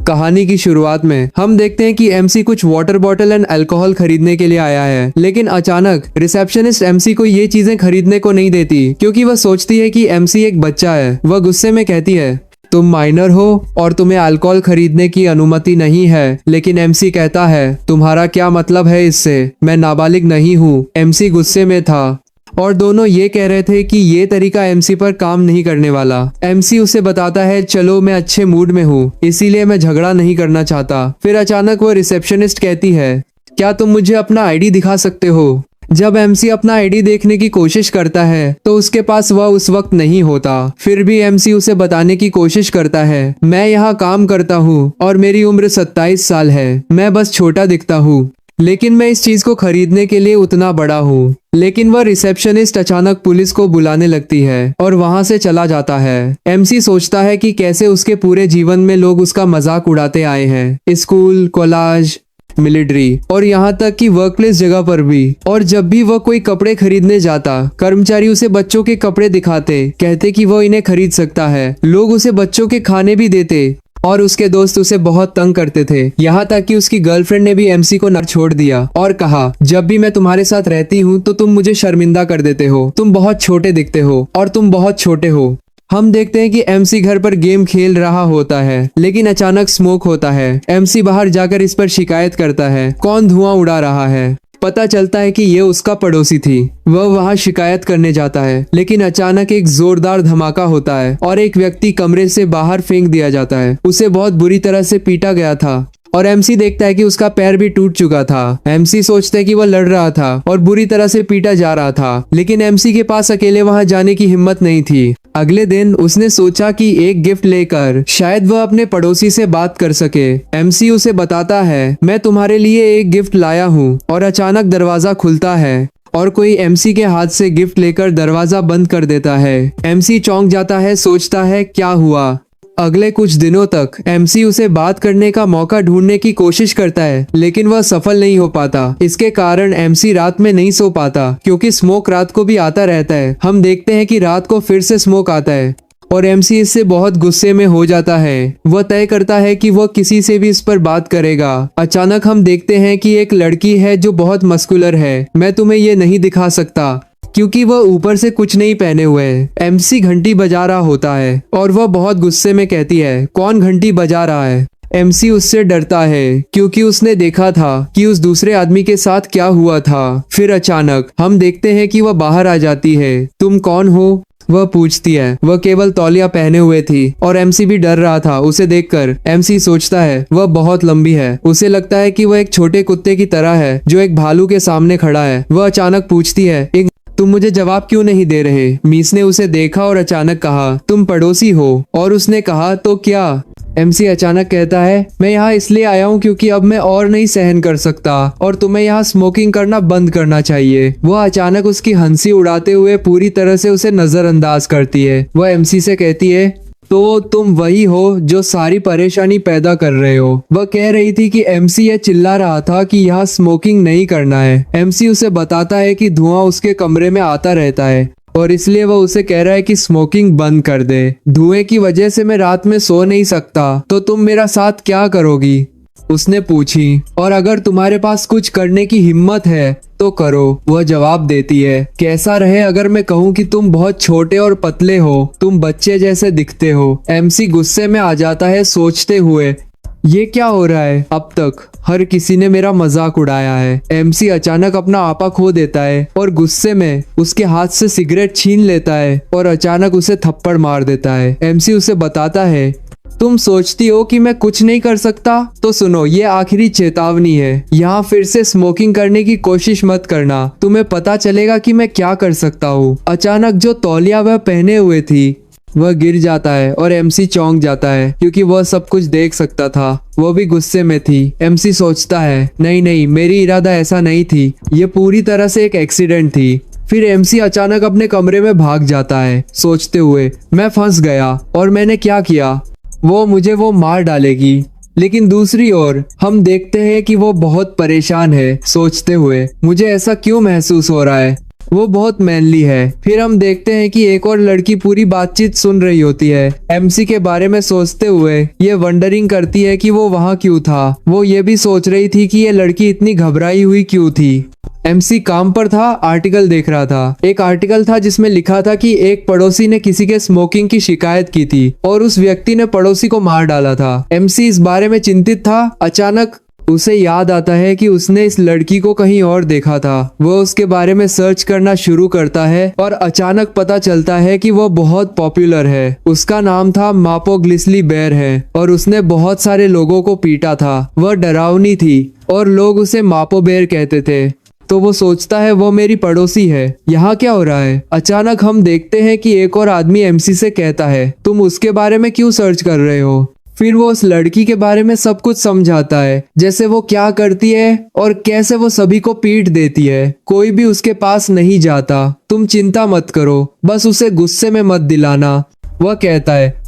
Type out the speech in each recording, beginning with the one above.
कहानी की शुरुआत में हम देखते हैं कि एमसी कुछ वाटर बॉटल एंड अल्कोहल खरीदने के लिए आया है, लेकिन अचानक रिसेप्शनिस्ट एमसी को ये चीजें खरीदने को नहीं देती क्योंकि वह सोचती है कि एमसी एक बच्चा है। वह गुस्से में कहती है, तुम माइनर हो और तुम्हें अल्कोहल खरीदने की अनुमति नहीं है। लेकिन एमसी कहता है, तुम्हारा क्या मतलब है इससे, मैं नाबालिग नहीं हूँ। एमसी गुस्से में था और दोनों ये कह रहे थे कि ये तरीका एमसी पर काम नहीं करने वाला। एमसी उसे बताता है, चलो मैं अच्छे मूड में हूँ इसीलिए मैं झगड़ा नहीं करना चाहता। फिर अचानक वो रिसेप्शनिस्ट कहती है, क्या तुम मुझे अपना आईडी दिखा सकते हो। जब एमसी अपना आईडी देखने की कोशिश करता है तो उसके पास वह उस वक्त नहीं होता। फिर भी एमसी उसे बताने की कोशिश करता है, मैं यहाँ काम करता हूँ और मेरी उम्र 27 साल है, मैं बस छोटा दिखता हूँ लेकिन मैं इस चीज को खरीदने के लिए उतना बड़ा हूँ। लेकिन वह रिसेप्शनिस्ट अचानक पुलिस को बुलाने लगती है और वहां से चला जाता है। एमसी सोचता है कि कैसे उसके पूरे जीवन में लोग उसका मजाक उड़ाते आए हैं, स्कूल, कॉलेज, मिलिट्री और यहाँ तक कि वर्कप्लेस जगह पर भी। और जब भी वह कोई कपड़े खरीदने जाता, कर्मचारी उसे बच्चों के कपड़े दिखाते, कहते कि वह इन्हें खरीद सकता है। लोग उसे बच्चों के खाने भी देते और उसके दोस्त उसे बहुत तंग करते थे। यहाँ तक कि उसकी गर्लफ्रेंड ने भी एमसी को न छोड़ दिया और कहा, जब भी मैं तुम्हारे साथ रहती हूँ तो तुम मुझे शर्मिंदा कर देते हो, तुम बहुत छोटे दिखते हो और तुम बहुत छोटे हो। हम देखते हैं कि एमसी घर पर गेम खेल रहा होता है लेकिन अचानक स्मोक होता है। एमसी बाहर जाकर इस पर शिकायत करता है, कौन धुआं उड़ा रहा है। पता चलता है कि ये उसका पड़ोसी थी। वह वहां शिकायत करने जाता है लेकिन अचानक एक जोरदार धमाका होता है और एक व्यक्ति कमरे से बाहर फेंक दिया जाता है। उसे बहुत बुरी तरह से पीटा गया था और एमसी देखता है कि उसका पैर भी टूट चुका था। एमसी सोचता है कि वह लड़ रहा था और बुरी तरह से पीटा जा रहा था, लेकिन एमसी के पास अकेले वहां जाने की हिम्मत नहीं थी। अगले दिन उसने सोचा कि एक गिफ्ट लेकर शायद वह अपने पड़ोसी से बात कर सके। एमसी उसे बताता है, मैं तुम्हारे लिए एक गिफ्ट लाया हूँ। और अचानक दरवाजा खुलता है और कोई एमसी के हाथ से गिफ्ट लेकर दरवाजा बंद कर देता है। एमसी चौंक जाता है, सोचता है क्या हुआ। अगले कुछ दिनों तक एमसी उसे बात करने का मौका ढूंढने की कोशिश करता है लेकिन वह सफल नहीं हो पाता। इसके कारण एमसी रात में नहीं सो पाता क्योंकि स्मोक रात को भी आता रहता है। हम देखते हैं कि रात को फिर से स्मोक आता है और एमसी इससे बहुत गुस्से में हो जाता है। वह तय करता है कि वह किसी से भी इस पर बात करेगा। अचानक हम देखते हैं कि एक लड़की है जो बहुत मस्कुलर है। मैं तुम्हें ये नहीं दिखा सकता क्योंकि वह ऊपर से कुछ नहीं पहने हुए है। एमसी घंटी बजा रहा होता है और वह बहुत गुस्से में कहती है, कौन घंटी बजा रहा है। एमसी उससे डरता है क्योंकि उसने देखा था कि उस दूसरे आदमी के साथ क्या हुआ था। फिर अचानक हम देखते हैं कि वह बाहर आ जाती है। तुम कौन हो, वह पूछती है। वह केवल तौलिया पहने हुए थी और एमसी भी डर रहा था उसे देखकर। एमसी सोचता है वह बहुत लंबी है। उसे लगता है कि वह एक छोटे कुत्ते की तरह है जो एक भालू के सामने खड़ा है। वह अचानक पूछती है, तुम मुझे जवाब क्यों नहीं दे रहे। मीस ने उसे देखा और अचानक कहा, तुम पड़ोसी हो। और उसने कहा, तो क्या। एमसी अचानक कहता है, मैं यहाँ इसलिए आया हूँ क्योंकि अब मैं और नहीं सहन कर सकता और तुम्हें यहाँ स्मोकिंग करना बंद करना चाहिए। वह अचानक उसकी हंसी उड़ाते हुए पूरी तरह से उसे नजरअंदाज करती है। वह एमसी से कहती है, तो तुम वही हो जो सारी परेशानी पैदा कर रहे हो। वह कह रही थी कि एमसी यह चिल्ला रहा था कि यहाँ स्मोकिंग नहीं करना है। एमसी उसे बताता है कि धुआं उसके कमरे में आता रहता है और इसलिए वह उसे कह रहा है कि स्मोकिंग बंद कर दे। धुएं की वजह से मैं रात में सो नहीं सकता, तो तुम मेरा साथ क्या करोगी, उसने पूछी। और अगर तुम्हारे पास कुछ करने की हिम्मत है तो करो, वह जवाब देती है। कैसा रहे अगर मैं कहूँ कि तुम बहुत छोटे और पतले हो, तुम बच्चे जैसे दिखते हो। एमसी गुस्से में आ जाता है सोचते हुए, ये क्या हो रहा है, अब तक हर किसी ने मेरा मजाक उड़ाया है। एमसी अचानक अपना आपा खो देता है और गुस्से में उसके हाथ से सिगरेट छीन लेता है और अचानक उसे थप्पड़ मार देता है। एमसी उसे बताता है, तुम सोचती हो कि मैं कुछ नहीं कर सकता, तो सुनो, ये आखिरी चेतावनी है। यहाँ फिर से स्मोकिंग करने की कोशिश मत करना, तुम्हें पता चलेगा कि मैं क्या कर सकता हूँ। अचानक जो तौलिया वह पहने हुए थी वह गिर जाता है और एमसी चौंक जाता है क्योंकि वह सब कुछ देख सकता था। वह भी गुस्से में थी। एमसी सोचता है, नहीं नहीं, मेरी इरादा ऐसा नहीं थी, ये पूरी तरह से एक एक्सीडेंट थी। फिर एमसी अचानक अपने कमरे में भाग जाता है सोचते हुए, मैं फंस गया और मैंने क्या किया, वो मुझे मार डालेगी। लेकिन दूसरी ओर हम देखते हैं कि वो बहुत परेशान है सोचते हुए, मुझे ऐसा क्यों महसूस हो रहा है। वो बहुत मैनली है। फिर हम देखते हैं कि एक और लड़की पूरी बातचीत सुन रही होती है। एमसी के बारे में सोचते हुए ये वंडरिंग करती है कि वो वहाँ क्यों था। वो ये भी सोच रही थी कि ये लड़की इतनी घबराई हुई क्यों थी। एमसी काम पर था, आर्टिकल देख रहा था। एक आर्टिकल था जिसमें लिखा था कि एक पड़ोसी ने किसी के स्मोकिंग की शिकायत की थी और उस व्यक्ति ने पड़ोसी को मार डाला था। एमसी इस बारे में चिंतित था। अचानक उसे याद आता है कि उसने इस लड़की को कहीं और देखा था। वो उसके बारे में सर्च करना शुरू करता है और अचानक पता चलता है कि वो बहुत पॉपुलर है। उसका नाम था मापो ग्लिसली बेयर है और उसने बहुत सारे लोगों को पीटा था। वह डरावनी थी और लोग उसे मापो बेयर कहते थे। तो वो सोचता है वो मेरी पड़ोसी है, यहाँ क्या हो रहा है। अचानक हम देखते हैं कि एक और आदमी एमसी से कहता है तुम उसके बारे में क्यों सर्च कर रहे हो। फिर वो उस लड़की के बारे में सब कुछ समझाता है, जैसे वो क्या करती है और कैसे वो सभी को पीट देती है। कोई भी उसके पास नहीं जाता। तुम चिंता मत करो, बस उसे गुस्से में मत दिलाना, वह कहता है।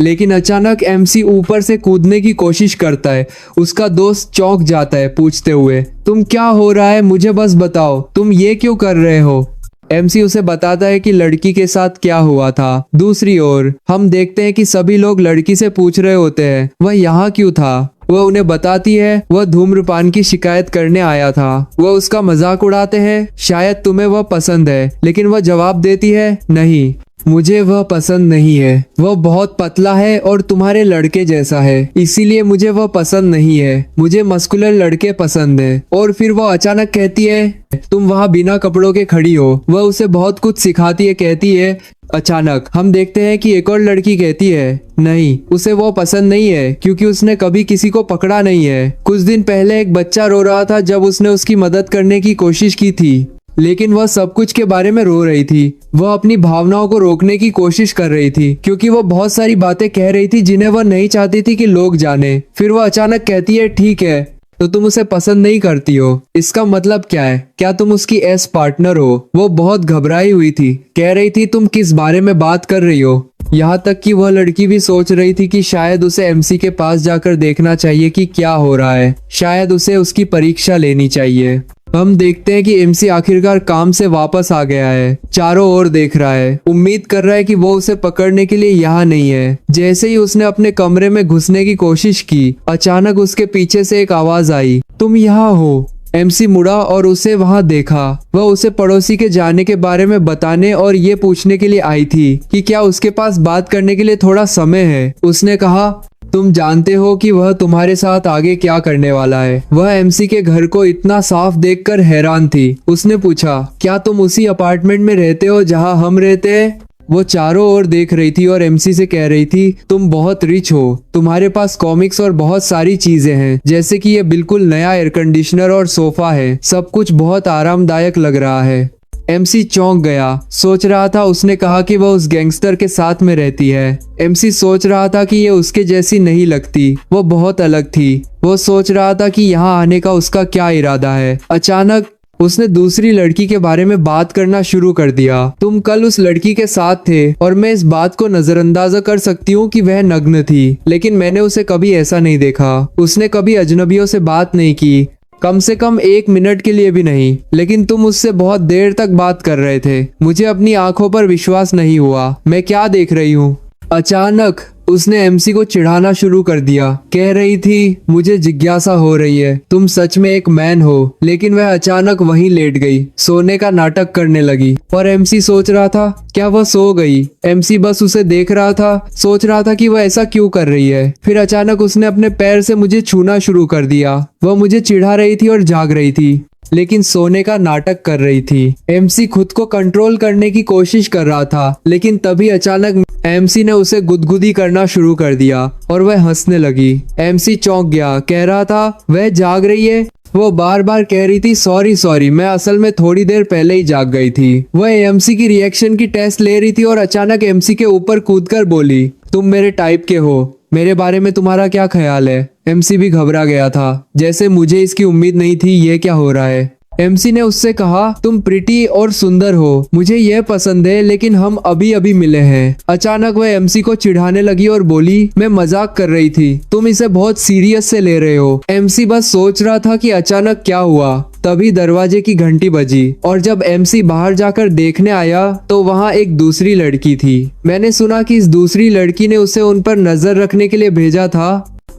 लेकिन अचानक एमसी ऊपर से कूदने की कोशिश करता है। उसका दोस्त चौंक जाता है पूछते हुए तुम क्या हो रहा है, मुझे बस बताओ, तुम ये क्यों कर रहे हो। एमसी उसे बताता है कि लड़की के साथ क्या हुआ था। दूसरी ओर हम देखते हैं कि सभी लोग लड़की से पूछ रहे होते हैं वह यहाँ क्यों था। वह उन्हें बताती है वह धूम्रपान की शिकायत करने आया था। वह उसका मजाक उड़ाते हैं, शायद तुम्हें वह पसंद है। लेकिन वह जवाब देती है नहीं, मुझे वह पसंद नहीं है। वह बहुत पतला है और तुम्हारे लड़के जैसा है, इसीलिए मुझे वह पसंद नहीं है। मुझे मस्कुलर लड़के पसंद है। और फिर वह अचानक कहती है तुम वहाँ बिना कपड़ों के खड़ी हो। वह उसे बहुत कुछ सिखाती है, कहती है। अचानक हम देखते हैं कि एक और लड़की कहती है नहीं, उसे वो पसंद नहीं है क्योंकि उसने कभी किसी को पकड़ा नहीं है। कुछ दिन पहले एक बच्चा रो रहा था जब उसने उसकी मदद करने की कोशिश की थी, लेकिन वह सब कुछ के बारे में रो रही थी। वह अपनी भावनाओं को रोकने की कोशिश कर रही थी क्योंकि वह बहुत सारी बातें कह रही थी जिन्हें वह नहीं चाहती थी कि लोग जाने। फिर वह अचानक कहती है ठीक है, तो तुम उसे पसंद नहीं करती हो, इसका मतलब क्या है? क्या तुम उसकी एस पार्टनर हो? वो बहुत घबराई हुई थी, कह रही थी तुम किस बारे में बात कर रही हो। यहाँ तक कि वह लड़की भी सोच रही थी कि शायद उसे एमसी के पास जाकर देखना चाहिए कि क्या हो रहा है। शायद उसे उसकी परीक्षा लेनी चाहिए। हम देखते हैं कि एमसी आखिरकार काम से वापस आ गया है। चारों ओर देख रहा है, उम्मीद कर रहा है कि वो उसे पकड़ने के लिए यहाँ नहीं है। जैसे ही उसने अपने कमरे में घुसने की कोशिश की, अचानक उसके पीछे से एक आवाज आई, तुम यहाँ हो। एमसी मुड़ा और उसे वहां देखा। वह उसे पड़ोसी के जाने के बारे में बताने और ये पूछने के लिए आई थी कि क्या उसके पास बात करने के लिए थोड़ा समय है। उसने कहा तुम जानते हो कि वह तुम्हारे साथ आगे क्या करने वाला है। वह एमसी के घर को इतना साफ देखकर हैरान थी। उसने पूछा क्या तुम उसी अपार्टमेंट में रहते हो जहां हम रहते हैं? वो चारों ओर देख रही थी और एमसी से कह रही थी तुम बहुत रिच हो, तुम्हारे पास कॉमिक्स और बहुत सारी चीजें हैं, जैसे कि ये बिल्कुल नया एयर कंडीशनर और सोफा है, सब कुछ बहुत आरामदायक लग रहा है। एमसी चौंक गया। सोच रहा था उसने कहा कि वह उस गैंगस्टर के साथ में रहती है। एमसी सोच रहा था कि ये उसके जैसी नहीं लगती, वो बहुत अलग थी। वो सोच रहा था कि यहाँ आने का उसका क्या इरादा है। अचानक उसने दूसरी लड़की के बारे में बात करना शुरू कर दिया। तुम कल उस लड़की के साथ थे और मैं इस बात को नजरअंदाजा कर सकती हूँ कि वह नग्न थी, लेकिन मैंने उसे कभी ऐसा नहीं देखा। उसने कभी अजनबियों से बात नहीं की, कम से कम 1 मिनट के लिए भी नहीं। लेकिन तुम उससे बहुत देर तक बात कर रहे थे। मुझे अपनी आंखों पर विश्वास नहीं हुआ। मैं क्या देख रही हूँ? अचानक उसने एमसी को चिढ़ाना शुरू कर दिया। कह रही थी मुझे जिज्ञासा हो रही है, तुम सच में एक मैन हो। लेकिन वह अचानक वहीं लेट गई, सोने का नाटक करने लगी। और एमसी सोच रहा था क्या वह सो गई? एमसी बस उसे देख रहा था, सोच रहा था कि वह ऐसा क्यों कर रही है। फिर अचानक उसने अपने पैर से मुझे छूना शुरू कर दिया। वह मुझे चिढ़ा रही थी और जाग रही थी, लेकिन सोने का नाटक कर रही थी। एमसी खुद को कंट्रोल करने की कोशिश कर रहा था, लेकिन तभी अचानक एमसी ने उसे गुदगुदी करना शुरू कर दिया और वह हंसने लगी। एमसी चौंक गया, कह रहा था वह जाग रही है। वो बार बार कह रही थी सॉरी, मैं असल में थोड़ी देर पहले ही जाग गई थी। वह एमसी की रिएक्शन की टेस्ट ले रही थी और अचानक एमसी के ऊपर कूदकर बोली तुम मेरे टाइप के हो, मेरे बारे में तुम्हारा क्या ख्याल है? एमसी भी घबरा गया था, जैसे मुझे इसकी उम्मीद नहीं थी, ये क्या हो रहा है। एमसी ने उससे कहा तुम प्रिटी और सुंदर हो, मुझे यह पसंद है, लेकिन हम अभी अभी मिले हैं। अचानक वह एमसी को चिढ़ाने लगी और बोली मैं मजाक कर रही थी, तुम इसे बहुत सीरियस से ले रहे हो। एमसी बस सोच रहा था कि अचानक क्या हुआ। तभी दरवाजे की घंटी बजी और जब एमसी बाहर जाकर देखने आया तो वहाँ एक दूसरी लड़की थी। मैंने सुना कि इस दूसरी लड़की ने उसे उन पर नजर रखने के लिए भेजा था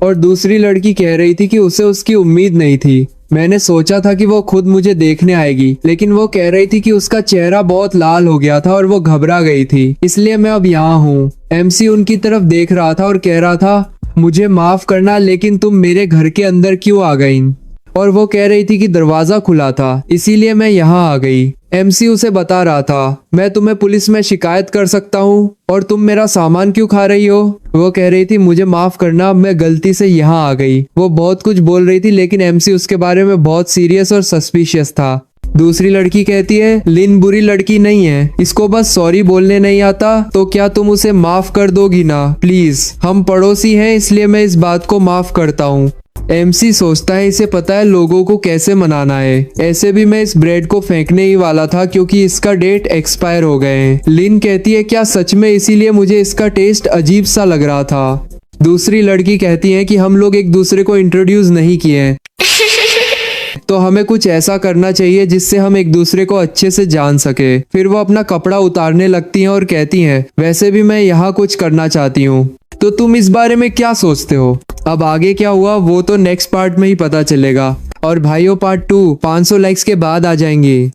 और दूसरी लड़की कह रही थी कि उसे उसकी उम्मीद नहीं थी। मैंने सोचा था कि वो खुद मुझे देखने आएगी, लेकिन वो कह रही थी कि उसका चेहरा बहुत लाल हो गया था और वो घबरा गई थी, इसलिए मैं अब यहाँ हूँ। एमसी उनकी तरफ देख रहा था और कह रहा था, मुझे माफ करना लेकिन तुम मेरे घर के अंदर क्यों आ गई? और वो कह रही थी कि दरवाजा खुला था इसीलिए मैं यहाँ आ गई। एमसी उसे बता रहा था, मैं तुम्हें पुलिस में शिकायत कर सकता हूँ और तुम मेरा सामान क्यों खा रही हो? वो कह रही थी, मुझे माफ करना, मैं गलती से यहाँ आ गई। वो बहुत कुछ बोल रही थी लेकिन एमसी उसके बारे में बहुत सीरियस और सस्पिशियस था। दूसरी लड़की कहती है, लिन बुरी लड़की नहीं है, इसको बस सॉरी बोलने नहीं आता, तो क्या तुम उसे माफ कर दोगी ना? प्लीज, हम पड़ोसी हैं इसलिए मैं इस बात को माफ करता हूँ। एमसी सोचता है इसे पता है लोगों को कैसे मनाना है। ऐसे भी मैं इस ब्रेड को फेंकने ही वाला था क्योंकि इसका डेट एक्सपायर हो गए हैं। लिन कहती है, क्या सच में? इसीलिए मुझे इसका टेस्ट अजीब सा लग रहा था। दूसरी लड़की कहती है कि हम लोग एक दूसरे को इंट्रोड्यूस नहीं किए तो हमें कुछ ऐसा करना चाहिए जिससे हम एक दूसरे को अच्छे से जान सके। फिर वो अपना कपड़ा उतारने लगती हैं और कहती हैं, वैसे भी मैं यहाँ कुछ करना चाहती हूँ, तो तुम इस बारे में क्या सोचते हो? अब आगे क्या हुआ वो तो नेक्स्ट पार्ट में ही पता चलेगा। और भाइयों, पार्ट 2 500 लाइक्स के बाद आ जाएंगे।